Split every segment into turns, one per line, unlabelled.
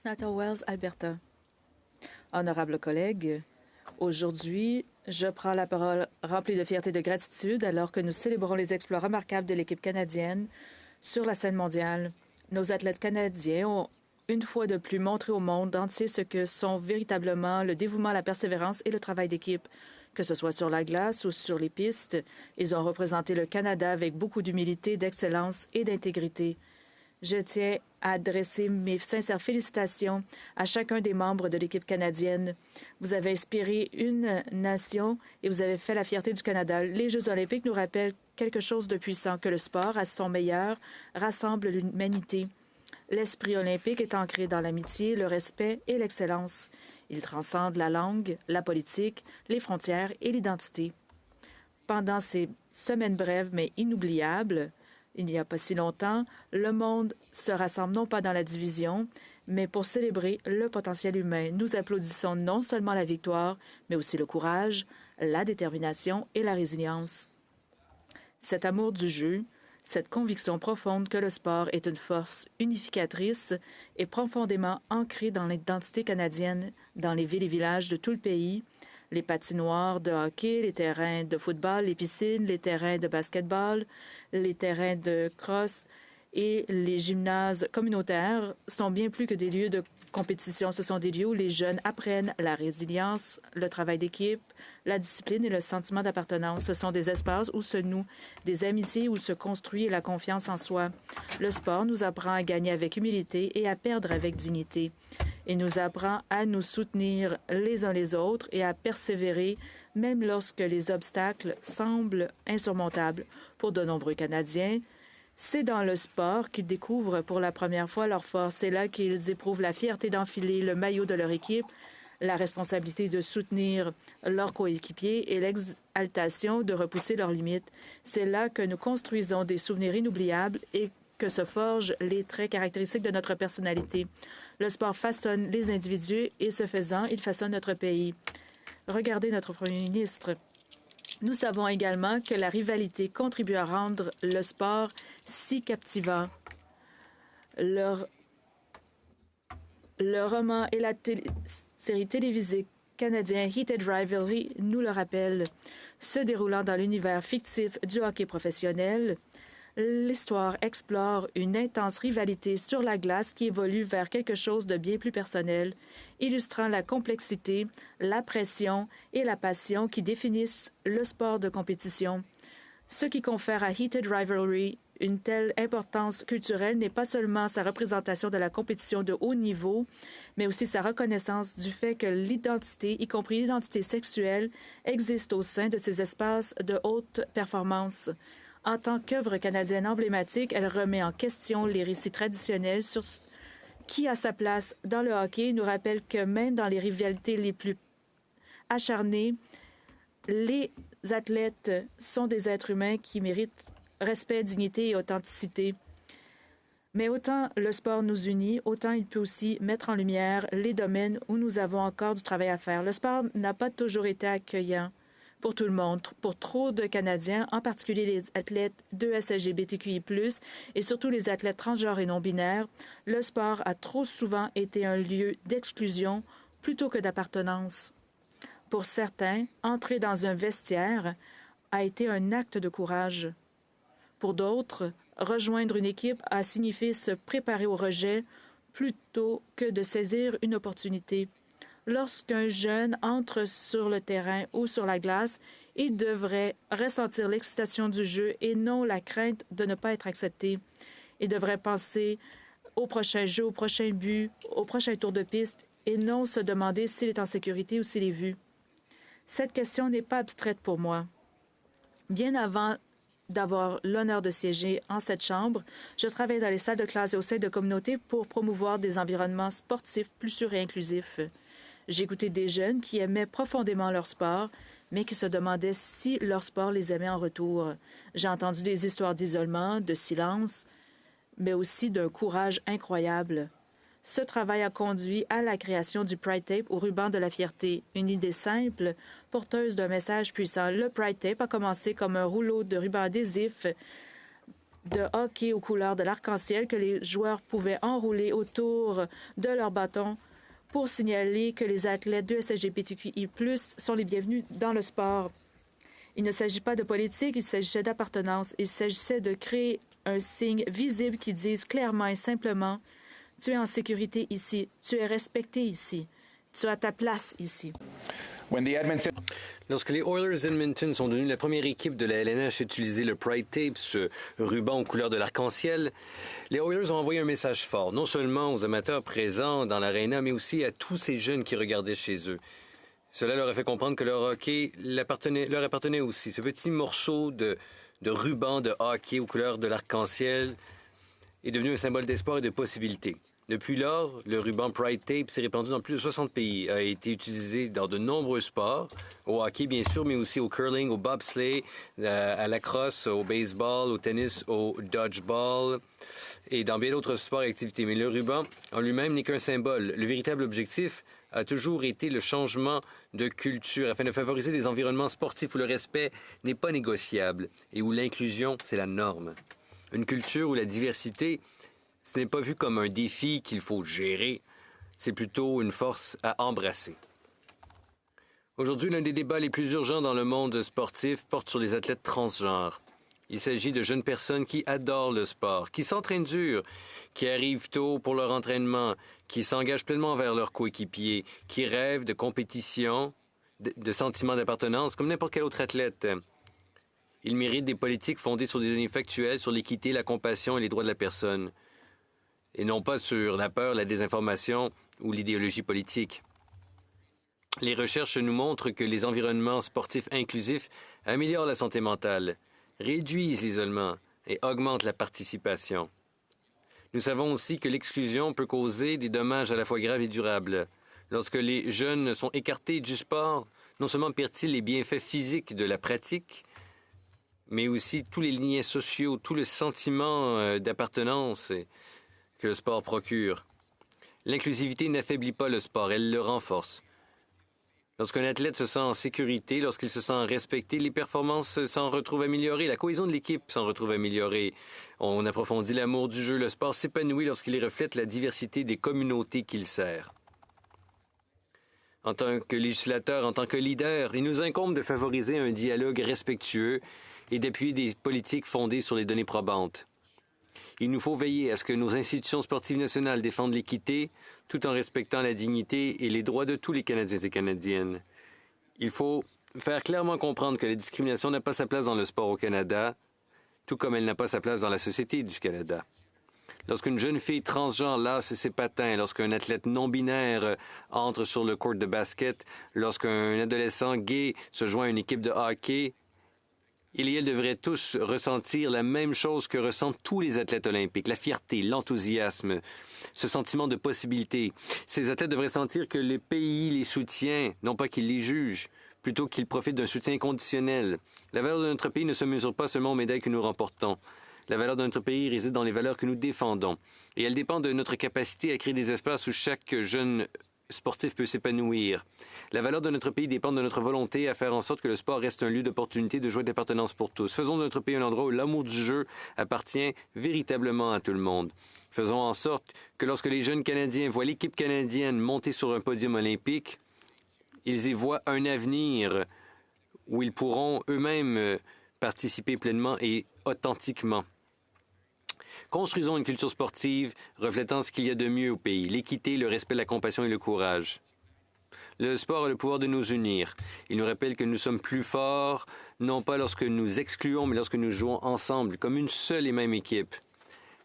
Sénateur Wells, Alberta. Honorables collègues, aujourd'hui, je prends la parole remplie de fierté et de gratitude alors que nous célébrons les exploits remarquables de l'équipe canadienne sur la scène mondiale. Nos athlètes canadiens ont une fois de plus montré au monde entier ce que sont véritablement le dévouement, la persévérance et le travail d'équipe. Que ce soit sur la glace ou sur les pistes, ils ont représenté le Canada avec beaucoup d'humilité, d'excellence et d'intégrité. Je tiens à adresser mes sincères félicitations à chacun des membres de l'équipe canadienne. Vous avez inspiré une nation et vous avez fait la fierté du Canada. Les Jeux olympiques nous rappellent quelque chose de puissant, que le sport, à son meilleur, rassemble l'humanité. L'esprit olympique est ancré dans l'amitié, le respect et l'excellence. Il transcende la langue, la politique, les frontières et l'identité. Pendant ces semaines brèves mais inoubliables, il n'y a pas si longtemps, le monde se rassemble non pas dans la division, mais pour célébrer le potentiel humain. Nous applaudissons non seulement la victoire, mais aussi le courage, la détermination et la résilience. Cet amour du jeu, cette conviction profonde que le sport est une force unificatrice est profondément ancrée dans l'identité canadienne, dans les villes et villages de tout le pays. Les patinoires de hockey, les terrains de football, les piscines, les terrains de basketball, les terrains de crosse et les gymnases communautaires sont bien plus que des lieux de compétition. Ce sont des lieux où les jeunes apprennent la résilience, le travail d'équipe, la discipline et le sentiment d'appartenance. Ce sont des espaces où se nouent des amitiés, où se construit la confiance en soi. Le sport nous apprend à gagner avec humilité et à perdre avec dignité. Il nous apprend à nous soutenir les uns les autres et à persévérer même lorsque les obstacles semblent insurmontables. Pour de nombreux Canadiens, c'est dans le sport qu'ils découvrent pour la première fois leur force. C'est là qu'ils éprouvent la fierté d'enfiler le maillot de leur équipe, la responsabilité de soutenir leurs coéquipiers et l'exaltation de repousser leurs limites. C'est là que nous construisons des souvenirs inoubliables et que se forgent les traits caractéristiques de notre personnalité. Le sport façonne les individus et, ce faisant, il façonne notre pays. Regardez notre premier ministre. Nous savons également que la rivalité contribue à rendre le sport si captivant. Le roman et la série télévisée canadienne Heated Rivalry nous le rappellent. Se déroulant dans l'univers fictif du hockey professionnel, l'histoire explore une intense rivalité sur la glace qui évolue vers quelque chose de bien plus personnel, illustrant la complexité, la pression et la passion qui définissent le sport de compétition. Ce qui confère à Heated Rivalry une telle importance culturelle n'est pas seulement sa représentation de la compétition de haut niveau, mais aussi sa reconnaissance du fait que l'identité, y compris l'identité sexuelle, existe au sein de ces espaces de haute performance. En tant qu'œuvre canadienne emblématique, elle remet en question les récits traditionnels sur qui a sa place dans le hockey et nous rappelle que même dans les rivalités les plus acharnées, les athlètes sont des êtres humains qui méritent respect, dignité et authenticité. Mais autant le sport nous unit, autant il peut aussi mettre en lumière les domaines où nous avons encore du travail à faire. Le sport n'a pas toujours été accueillant pour tout le monde. Pour trop de Canadiens, en particulier les athlètes de LGBTQI+, et surtout les athlètes transgenres et non-binaires, le sport a trop souvent été un lieu d'exclusion plutôt que d'appartenance. Pour certains, entrer dans un vestiaire a été un acte de courage. Pour d'autres, rejoindre une équipe a signifié se préparer au rejet plutôt que de saisir une opportunité. Lorsqu'un jeune entre sur le terrain ou sur la glace, il devrait ressentir l'excitation du jeu et non la crainte de ne pas être accepté. Il devrait penser au prochain jeu, au prochain but, au prochain tour de piste et non se demander s'il est en sécurité ou s'il est vu. Cette question n'est pas abstraite pour moi. Bien avant d'avoir l'honneur de siéger en cette chambre, je travaille dans les salles de classe et au sein de communautés pour promouvoir des environnements sportifs plus sûrs et inclusifs. J'ai écouté des jeunes qui aimaient profondément leur sport, mais qui se demandaient si leur sport les aimait en retour. J'ai entendu des histoires d'isolement, de silence, mais aussi d'un courage incroyable. Ce travail a conduit à la création du Pride Tape au ruban de la fierté, une idée simple, porteuse d'un message puissant. Le Pride Tape a commencé comme un rouleau de ruban adhésif de hockey aux couleurs de l'arc-en-ciel que les joueurs pouvaient enrouler autour de leur bâton pour signaler que les athlètes de LGBTQI+, sont les bienvenus dans le sport. Il ne s'agit pas de politique, il s'agissait d'appartenance. Il s'agissait de créer un signe visible qui dise clairement et simplement « Tu es en sécurité ici, tu es respecté ici, tu as ta place ici ».
Lorsque les Oilers d'Edmonton sont devenus la première équipe de la LNH à utiliser le Pride Tape, ce ruban aux couleurs de l'arc-en-ciel, les Oilers ont envoyé un message fort, non seulement aux amateurs présents dans l'aréna, mais aussi à tous ces jeunes qui regardaient chez eux. Cela leur a fait comprendre que leur hockey leur appartenait aussi. Ce petit morceau de ruban de hockey aux couleurs de l'arc-en-ciel est devenu un symbole d'espoir et de possibilités. Depuis lors, le ruban Pride Tape s'est répandu dans plus de 60 pays, a été utilisé dans de nombreux sports, au hockey bien sûr, mais aussi au curling, au bobsleigh, à la crosse, au baseball, au tennis, au dodgeball et dans bien d'autres sports et activités. Mais le ruban en lui-même n'est qu'un symbole. Le véritable objectif a toujours été le changement de culture afin de favoriser des environnements sportifs où le respect n'est pas négociable et où l'inclusion, c'est la norme. Une culture où la diversité, ce n'est pas vu comme un défi qu'il faut gérer, c'est plutôt une force à embrasser. Aujourd'hui, l'un des débats les plus urgents dans le monde sportif porte sur les athlètes transgenres. Il s'agit de jeunes personnes qui adorent le sport, qui s'entraînent dur, qui arrivent tôt pour leur entraînement, qui s'engagent pleinement envers leurs coéquipiers, qui rêvent de compétition, de sentiments d'appartenance, comme n'importe quel autre athlète. Ils méritent des politiques fondées sur des données factuelles, sur l'équité, la compassion et les droits de la personne, et non pas sur la peur, la désinformation ou l'idéologie politique. Les recherches nous montrent que les environnements sportifs inclusifs améliorent la santé mentale, réduisent l'isolement et augmentent la participation. Nous savons aussi que l'exclusion peut causer des dommages à la fois graves et durables. Lorsque les jeunes sont écartés du sport, non seulement perdent-ils les bienfaits physiques de la pratique, mais aussi tous les liens sociaux, tout le sentiment d'appartenance que le sport procure. L'inclusivité n'affaiblit pas le sport, elle le renforce. Lorsqu'un athlète se sent en sécurité, lorsqu'il se sent respecté, les performances s'en retrouvent améliorées, la cohésion de l'équipe s'en retrouve améliorée. On approfondit l'amour du jeu, le sport s'épanouit lorsqu'il reflète la diversité des communautés qu'il sert. En tant que législateur, en tant que leader, il nous incombe de favoriser un dialogue respectueux et d'appuyer des politiques fondées sur les données probantes. Il nous faut veiller à ce que nos institutions sportives nationales défendent l'équité tout en respectant la dignité et les droits de tous les Canadiens et Canadiennes. Il faut faire clairement comprendre que la discrimination n'a pas sa place dans le sport au Canada, tout comme elle n'a pas sa place dans la société du Canada. Lorsqu'une jeune fille transgenre lasse ses patins, lorsqu'un athlète non-binaire entre sur le court de basket, lorsqu'un adolescent gay se joint à une équipe de hockey, il et elle devraient tous ressentir la même chose que ressentent tous les athlètes olympiques, la fierté, l'enthousiasme, ce sentiment de possibilité. Ces athlètes devraient sentir que le pays les soutient, non pas qu'il les juge, plutôt qu'ils profitent d'un soutien conditionnel. La valeur de notre pays ne se mesure pas seulement aux médailles que nous remportons. La valeur de notre pays réside dans les valeurs que nous défendons. Et elle dépend de notre capacité à créer des espaces où chaque jeune sportif peut s'épanouir. La valeur de notre pays dépend de notre volonté à faire en sorte que le sport reste un lieu d'opportunité, de joie et d'appartenance pour tous. Faisons de notre pays un endroit où l'amour du jeu appartient véritablement à tout le monde. Faisons en sorte que lorsque les jeunes Canadiens voient l'équipe canadienne monter sur un podium olympique, ils y voient un avenir où ils pourront eux-mêmes participer pleinement et authentiquement. Construisons une culture sportive reflétant ce qu'il y a de mieux au pays, l'équité, le respect, la compassion et le courage. Le sport a le pouvoir de nous unir. Il nous rappelle que nous sommes plus forts, non pas lorsque nous excluons, mais lorsque nous jouons ensemble, comme une seule et même équipe.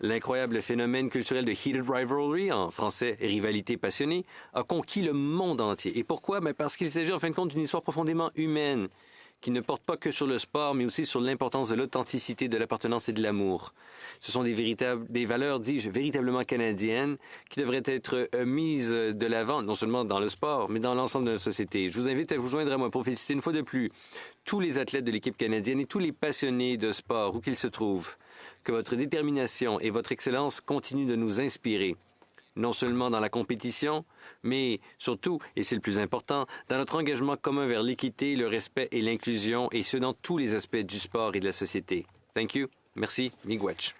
L'incroyable phénomène culturel de heated rivalry, en français rivalité passionnée, a conquis le monde entier. Et pourquoi? Parce qu'il s'agit en fin de compte d'une histoire profondément humaine, qui ne porte pas que sur le sport, mais aussi sur l'importance de l'authenticité, de l'appartenance et de l'amour. Ce sont des valeurs, dis-je, véritablement canadiennes, qui devraient être mises de l'avant, non seulement dans le sport, mais dans l'ensemble de notre société. Je vous invite à vous joindre à moi pour féliciter une fois de plus tous les athlètes de l'équipe canadienne et tous les passionnés de sport, où qu'ils se trouvent. Que votre détermination et votre excellence continuent de nous inspirer. Non seulement dans la compétition, mais surtout, et c'est le plus important, dans notre engagement commun vers l'équité, le respect et l'inclusion, et ce dans tous les aspects du sport et de la société. Thank you. Merci. Miigwech.